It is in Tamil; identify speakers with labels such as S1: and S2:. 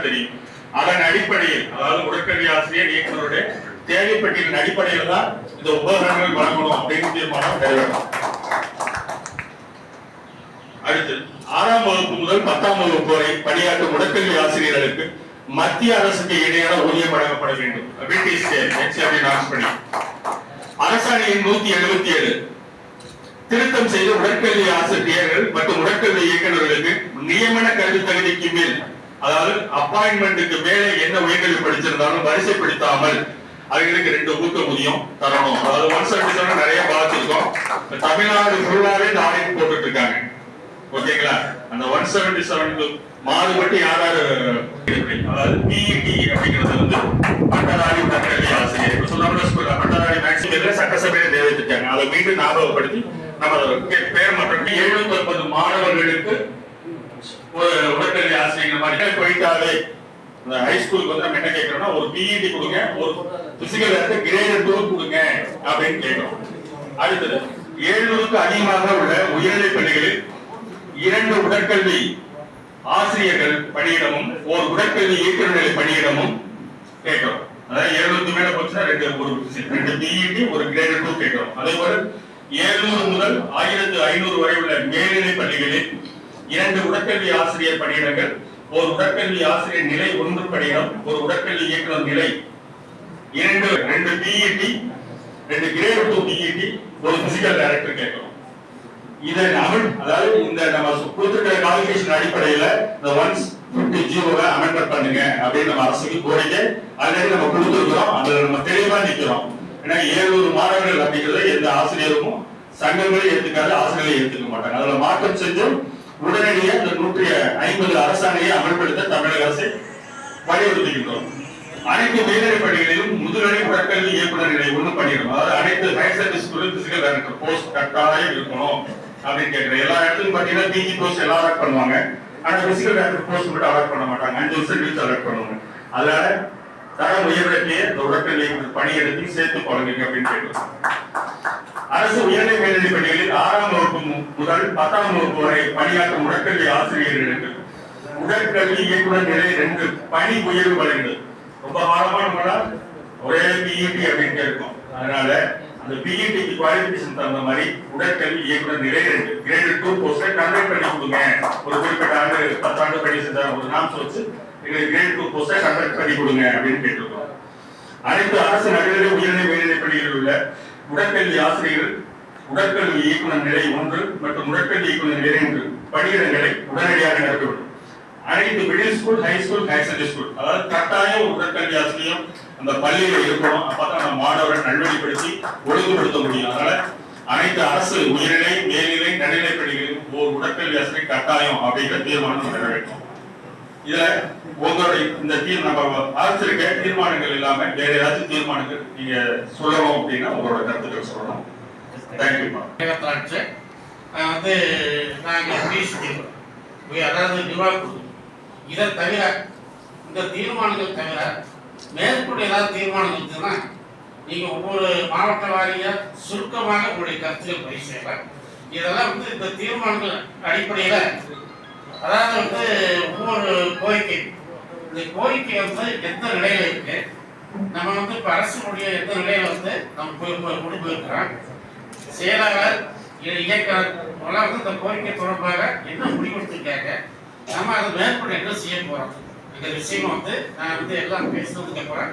S1: தெரியும். அதன் அடிப்படையில், அதாவது உடற்கல்வி ஆசிரியர் இயக்குநருடைய தேவைப்பட்டியலின் அடிப்படையில் தான் இந்த உபகரணங்கள் வழங்கணும் அப்படின்னு தீர்மானம் நிறைவேறும். அடுத்து 6ஆம் வகுப்பு முதல் 10ஆம் வகுப்பு வரை பணியாற்றும் உடற்கல்வி ஆசிரியர்களுக்கு மத்திய அரசுக்கு இணையான ஊதியம் வழங்கப்பட வேண்டும். அரசாணை எண் 177 திருத்தம் செய்த உடற்கல்வி ஆசிரியர்கள் மற்றும் உடற்கல்வி இயக்குநர்களுக்கு நியமன கல்வி தகுதிக்கு மேல், அதாவது அப்பாயின்மெண்ட்டுக்கு மேலே என்ன உயர்கல்வி படிச்சிருந்தாலும் வரிசைப்படுத்தாமல் அவர்களுக்கு 2 ஊக்கமுதியம் தரணும். அதாவது 177 நிறைய பார்த்துருக்கோம். தமிழ்நாடு ஃபுல்லாவே இந்த ஆடிட் போட்டுட்டு இருக்காங்க. ஓகேங்களா? அந்த 177 மாறுபட்டு யாராரு, அதாவது பிஇடி அப்படிங்கிறது வந்து பட்டதாரி உடற்கல்வி ஆசிரியர் பட்டதாரி மேக்சிமம் சட்டசபையில நிறைவேற்றிட்டாங்க. அதை மீண்டும் ஞாபகப்படுத்தி நம்ம பேர் மற்றும் 790 மாணவர்களுக்கு ஒரு உடற்கல்வி ஆசிரியர் மாதிரி போயிட்டாலே ஹைஸ்கூலுக்கு வந்து நம்ம என்ன கேட்கிறோம்னா ஒரு பிஇடி கொடுங்க, ஒரு பிசிக்கல் கிரேட் 2 கொடுங்க அப்படின்னு கேட்கிறோம். அடுத்தது 700க்கு அதிகமாக உள்ள உயர்நிலை பள்ளிகளில் 2 உடற்கல்வி ஆசிரியர்கள் பணியிடமும் ஒரு உடற்கல்வி இயக்குநர் பணியிடமும் கேட்கிறோம். அதாவது 700 மேல போச்சுன்னா 2 பிஇடி ஒரு கிரேட் 2 கேட்கிறோம். அதே போல 700 முதல் 1500 வரை உள்ள மேல்நிலை பள்ளிகளில் 2 உடற்கல்வி ஆசிரியர் பணியிடங்கள், ஒரு உடற்கல்வி ஆசிரியர் நிலை 1 பணியிடம், ஒரு உடற்கல்வி இயக்குநர் நிலை 2 பிஇடி, 2 கிரேட் 2 பிஇடி, ஒரு பிசிக்கல் டைரக்டர் கேட்கிறோம். இதை அதாவது இந்த நம்ம கொடுத்துருக்கிற குவாலிஃபிகேஷன் அடிப்படையில இந்த 150 அமெண்ட்மெண்ட் பண்ணுங்க அப்படின்னு நம்ம அரசுக்கு கோரிக்கை ஆல்ரெடி நம்ம கொடுத்துருக்கிறோம். அதுல நம்ம தெளிவா நிற்கிறோம். ஏன்னா 700 மாணவர்கள் அப்படிங்கிறத எந்த ஆசிரியரும் சங்கங்களே ஏற்றுக்காது, ஆசிரியர்களை ஏற்றுக்க மாட்டாங்க. அதுல மாற்றம் செஞ்சு உடனடியாக இந்த 150 அரசாணையை அமல்படுத்த தமிழக அரசை வலியுறுத்துகின்றோம். அனைத்து மேல்நிலை பள்ளிகளிலும் முதுநிலை உடற்கல்வி இயக்குநர் நிலை 1 பண்ணிடும். அதாவது அனைத்து higher secondary school physical director post கட்டாயம் இருக்கணும் அப்படின்னு கேட்கிறேன். எல்லா இடத்துலையும் பாத்தீங்கன்னா பிஜி போஸ்ட் எல்லாம் அலாட் பண்ணுவாங்க. ஆனா பிசிக்கல் டைரக்டர் போஸ்ட் மட்டும் அலாட் பண்ண மாட்டாங்க. 5 வருஷம் கழிச்சு அலாட் பண்ணுவாங்க. அதனால தரம் உயர்வதற்கு இந்த உடற்கல்வி பணியிடத்தையும் சேர்த்து பழகுங்க அப்படின்னு கேட்கிறோம். அரசு உயர்நிலை மேல்நிலை பள்ளிகளில் 6ஆம் வகுப்பு முதல் 10ஆம் வகுப்பு வரை பணியாற்றும் உடற்கல்வி ஆசிரியர்களுக்கு உடற்கல்வி இயக்குநர் நிலை 2 பணி உயர்வு வழங்குது. ரொம்ப காலமா நம்மளா ஒரே பிஇடி அப்படின்னு இருக்கும். அதனால அந்த பிஇடிக்கு குவாலிஃபிகேஷன் தகுந்த மாதிரி உடற்கல்வி இயக்குநர் நிலை 2 கிரேட் 2 போஸ்டை கண்டக்ட் பண்ணி கொடுங்க. ஒரு குறிப்பிட்ட ஆண்டு 10 ஆண்டு பணி செஞ்சா ஒரு நாம்ஸ் வச்சு கிரேட் 2 போஸ்டை கண்டக்ட் பண்ணி கொடுங்க அப்படின்னு கேட்டிருக்கோம். அனைத்து அரசு நடுநிலை உயர்நிலை மேல்நிலை பள்ளிகளில் உள்ள உடற்கல்வி ஆசிரியர்கள் உடற்கல்வி இயக்குநர் நிலை 1 மற்றும் உடற்கல்வி இயக்குநர் நிலை 2 பணியிடங்களை உடனடியாக நிரப்பப்படும். அனைத்து middle school, high school, higher secondary school, அதாவது கட்டாயம் உடற்கல்வி ஆசிரியம் அந்த பள்ளியில இருக்கணும். அப்பதான் நம்ம மாணவரை நல்வழிப்படுத்தி ஒழுங்குபடுத்த முடியும். அதனால அனைத்து அரசு உயர்நிலை மேல்நிலை நடுநிலை பள்ளிகளிலும் ஒரு உடற்கல்வி ஆசிரியர் கட்டாயம் அப்படிங்கிற தீர்மானம் நிறைவேற்றும். இதுல உங்களுடைய இந்த நம்ம அரசிருக்க தீர்மானங்கள் இல்லாம வேற ஏதாச்சும் தீர்மானங்கள் நீங்க சொல்லணும் அப்படின்னா உங்களோட கருத்துக்கள் சொல்லணும். தேங்க்யூ.
S2: வந்து நாங்கள் பேசிக்கிறோம். அதாவது நிர்வாகம் இதை தவிர இந்த தீர்மானங்கள் தவிர மேற்கொண்டு ஏதாவது தீர்மானம் இருந்ததுன்னா நீங்க ஒவ்வொரு மாவட்ட வாரியா சுருக்கமாக உங்களுடைய கருத்துக்கள் பதிவு செய்யலாம். இதெல்லாம் வந்து இந்த தீர்மானங்கள் அடிப்படையில, அதாவது வந்து ஒவ்வொரு கோரிக்கை, இந்த கோரிக்கை வந்து எந்த நிலையில இருக்கு, நம்ம வந்து இப்ப அரசுடைய எந்த நிலையில வந்து நம்ம கொண்டு போயிருக்கிறோம், செயலாளர் இயக்குனர் வந்து இந்த கோரிக்கை தொடர்பாக என்ன முடிவெடுத்திருக்காங்க, நம்ம அதை மேற்கொண்டு என்ன செய்ய போறோம், இந்த விஷயம் வந்து நான் வந்து எல்லாம் பேசுறதுக்கு அப்புறம்